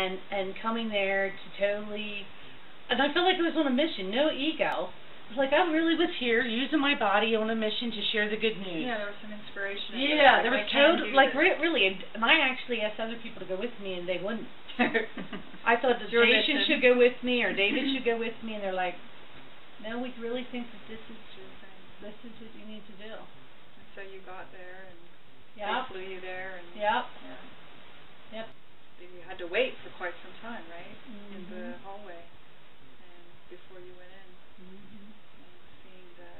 and coming there to totally, and I felt like I was on a mission, no ego. I was like, I really was here using my body on a mission to share the good news. Yeah, there was some inspiration. Yeah, there was total, like really, and I actually asked other people to go with me, and they wouldn't. I thought that Jason should go with me, or David should go with me, and they're like, no, we really think that this is what you need to do. And so you got there, and yep. They flew you there, and yep. Yeah. Yep. You had to wait for quite some time, right? Mm-hmm. In the hallway, and before you went in, mm-hmm. and seeing the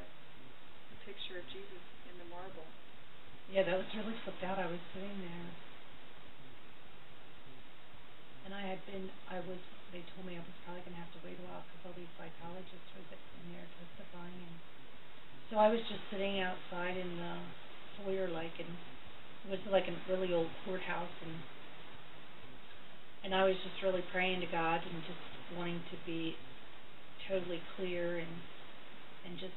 picture of Jesus in the marble. Yeah, that was really flipped out. I was sitting there, and they told me I was probably going to have to wait a while because all these psychologists were in there testifying, and so I was just sitting outside in the foyer, it was like a really old courthouse, and I was just really praying to God and just wanting to be totally clear and just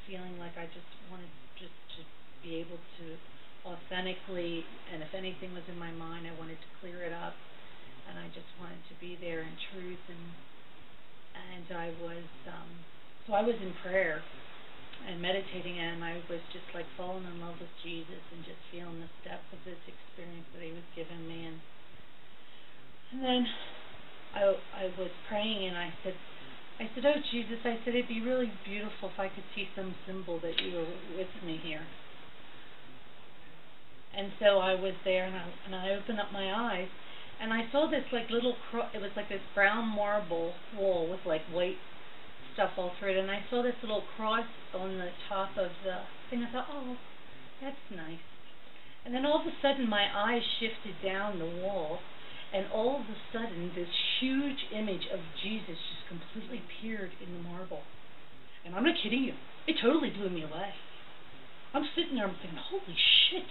feeling like I just wanted just to be able to authentically, and if anything was in my mind, I wanted to clear it up, and I just wanted to be there in truth, and I was so I was in prayer and meditating, and I was just like falling in love with Jesus and just feeling the depth of this experience that He was giving me, and then I was praying, and I said, oh Jesus, I said, it'd be really beautiful if I could see some symbol that you were with me here. And so I was there, and I opened up my eyes, and I saw this like little it was like this brown marble wall with like white stuff all through it, and I saw this little cross on the top of the thing. I thought, oh, that's nice. And then all of a sudden my eyes shifted down the wall, and all of a sudden this huge image of Jesus just completely appeared in the marble. And I'm not kidding you, it totally blew me away. I'm sitting there, I'm thinking, holy shit.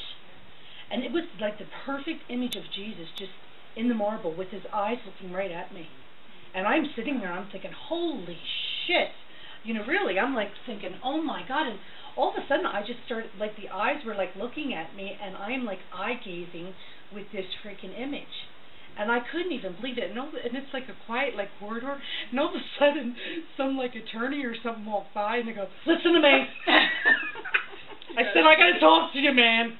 And it was like the perfect image of Jesus just in the marble with His eyes looking right at me. And I'm sitting there, I'm thinking, holy shit. Really, I'm like thinking, oh my God. And all of a sudden I just started, like the eyes were like looking at me, and I'm like eye gazing with this freaking image. And I couldn't even believe it. And it's like a quiet like corridor, and all of a sudden some like attorney or something walked by, and they go, listen to me. I said, I gotta talk to you, man.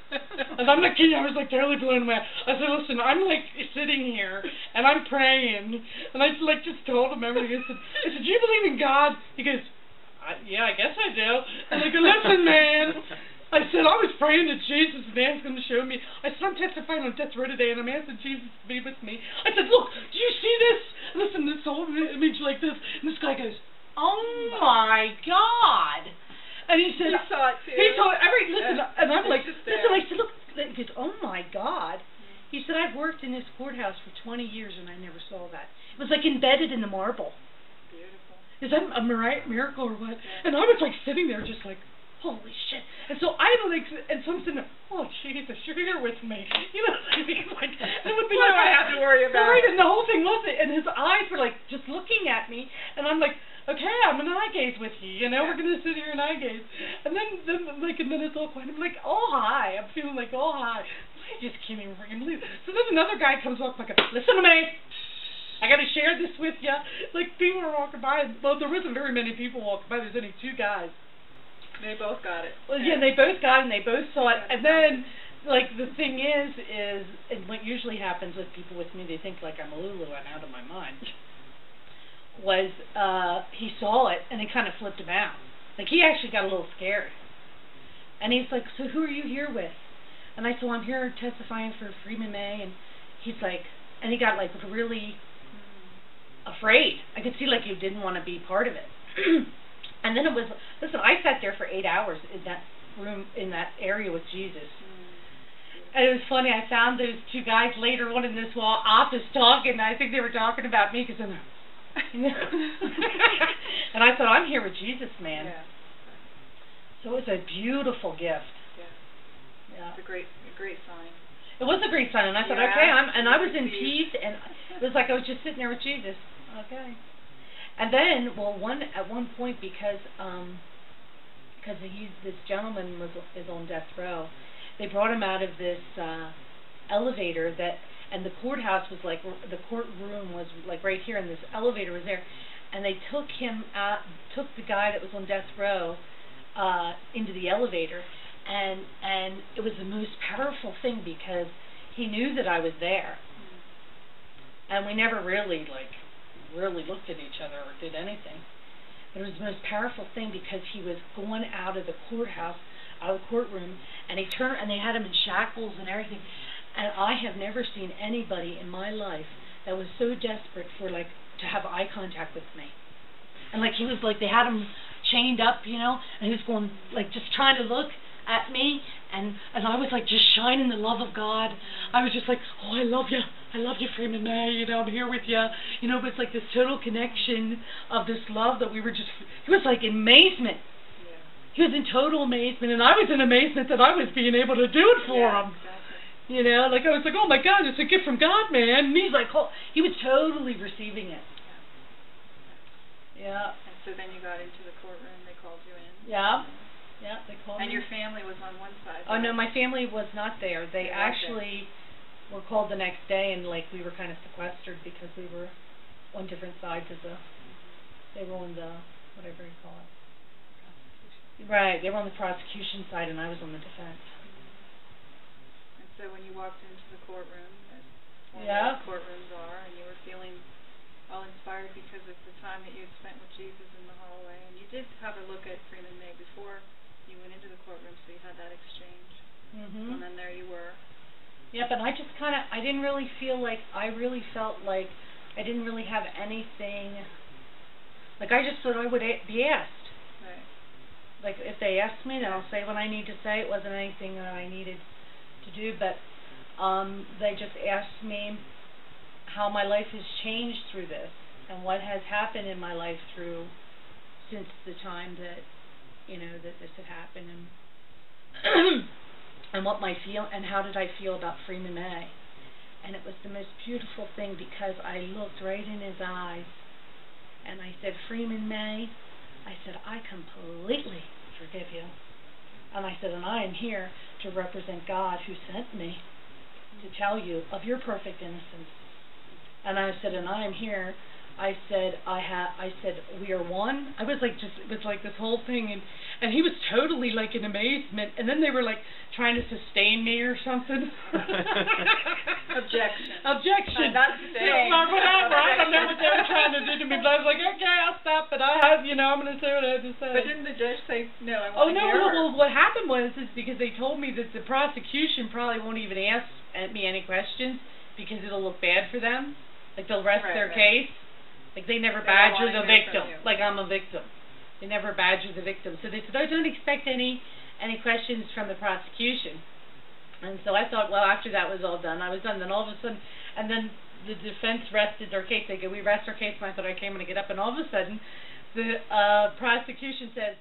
And I'm not kidding, I was like totally blown away. I said, listen, I'm like sitting here and I'm praying, and I like just told him everything. I said, do you believe in God? He goes, yeah, I guess I do. And I go, listen, man. I said, I was praying to Jesus, and Dan's going to show me. I said, I'm testifying on death row today, and I'm asking Jesus to be with me. I said, look, do you see this? Listen, this whole image like this. And this guy goes, oh my God. And he said, he saw it too. He saw it. Listen, and I'm like, listen, I said, look, he goes, oh my God. He said, I've worked in this courthouse for 20 years, and I never saw that. It was like embedded in the marble. Beautiful. Is that a miracle or what? Yeah. And I was like sitting there just like, holy shit. And so I like, and so I'm sitting there, oh Jesus, you're here with me. Like, it would be what like, do I have to worry about? Right, and the whole thing was it, and his eyes were like just looking at me, and I'm like, okay, I'm an eye gaze with you, we're going to sit here and eye gaze. And then it's all quiet, I'm like, oh hi, I'm feeling like, oh hi. I just can't even freaking believe it. So then another guy comes walking like, listen to me. I got to share this with you. Like, people are walking by. Well, there wasn't very many people walking by. There's only 2 guys. They both got it. Well, yeah, they both got it, and they both saw it. And then, like, the thing is, and what usually happens with people with me, they think, like, I'm a Lulu and out of my mind, was he saw it, and it kind of flipped him out. Like, he actually got a little scared. And he's like, so who are you here with? And I said, well, I'm here testifying for Freeman May. And he's like, and he got, like, really afraid. I could see, like, he didn't want to be part of it. And then it was, listen, I sat there for 8 hours in that room, in that area with Jesus. And it was funny, I found those 2 guys later on in this office talking, and I think they were talking about me, because and I thought, I'm here with Jesus, man. Yeah. So it was a beautiful gift. Yeah. It's a great sign. It was a great sign, and I thought, okay, and I was in peace, and it was like I was just sitting there with Jesus. Okay. And then, at one point, because this gentleman is on death row, they brought him out of this elevator and the courthouse was like, the courtroom was like right here, and this elevator was there, and they took the guy that was on death row into the elevator, and it was the most powerful thing because he knew that I was there, and we never really looked at each other or did anything. But it was the most powerful thing because he was going out of the courthouse, out of the courtroom, and he turned, and they had him in shackles and everything. And I have never seen anybody in my life that was so desperate for to have eye contact with me. And he was they had him chained up, and he was going just trying to look at me, and I was just shining the love of God. I was just oh, I love you, Freeman May, I'm here with you, but it's this total connection of this love that we were just, he was in amazement. Yeah. He was in total amazement, and I was in amazement that I was being able to do it for him. Exactly. I was oh my God, it's a gift from God, man. And he's oh, he was totally receiving it. Yeah. And so then you got into the courtroom, they called you in. Yeah. Yeah, they called me. And your family was on one side. Oh, no, my family was not there. They actually were called the next day, and we were kind of sequestered because we were on different sides of they were on the, whatever you call it. Prosecution. Right, they were on the prosecution side, and I was on the defense. And so when you walked into the courtroom, as one of the courtrooms are, and you were feeling all inspired because of the time that you had spent with Jesus in the hallway, and you did have a look at Freeman May before you went into the courtroom, so you had that exchange. Mm-hmm. And then there you were. Yep, and I just I didn't really feel I really felt like I didn't really have anything, I just thought I would be asked. Right. If they asked me, then I'll say what I need to say. It wasn't anything that I needed to do, but they just asked me how my life has changed through this, and what has happened in my life since the time that that this had happened, and and how did I feel about Freeman May. And it was the most beautiful thing because I looked right in his eyes and I said, Freeman May, I said, I completely forgive you. And I said, and I am here to represent God who sent me to tell you of your perfect innocence. And I said, and I am here. I said, we are one. I was it was this whole thing, and he was totally in amazement. And then they were trying to sustain me or something. Objection. Not sustain. Whatever. I don't know what they were trying to do to me, but I was okay, I'll stop. But I have, I'm going to say what I have to say. But didn't the judge say no? I want to hear her. Well, what happened was because they told me that the prosecution probably won't even ask me any questions because it'll look bad for them. They'll rest their case. They never badger the victim. I'm a victim. They never badger the victim. So they said, I don't expect any questions from the prosecution. And so I thought, well, after that was all done, I was done. Then all of a sudden, and then the defense rested their case. They go, we rest our case. And I thought, okay, I'm going to get up. And all of a sudden, the prosecution says,